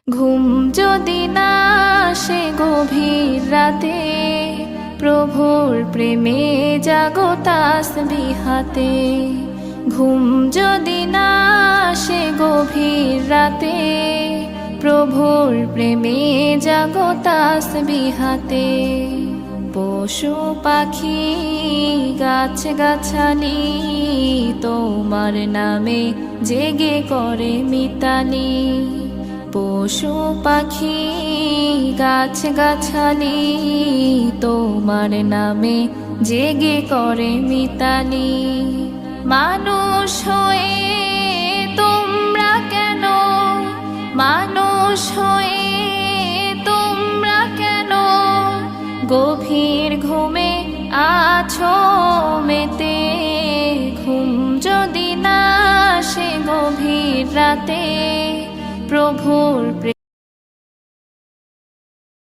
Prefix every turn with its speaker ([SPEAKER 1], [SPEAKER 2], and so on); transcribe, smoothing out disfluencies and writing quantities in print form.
[SPEAKER 1] ঘুম যদি না আসে গভীর রাতে, প্রভুর প্রেমে জাগো তাসবিহ হাতে। ঘুম যদি না আসে গভীর রাতে, প্রভুর প্রেমে জাগো তাসবিহ হাতে। পশু পাখি গাছ গাছালি তোমার নামে জেগে করে মিতালি। পশু পাখি গাছ গাছালি তোমার নামে জেগে করে মিতালি। মানুষ হয়ে তোমরা কেন, মানুষ হয়ে তোমরা কেন গভীর ঘুমে আছো মেতে। ঘুম যদি না আসে গভীর রাতে, প্রভুর প্রেমে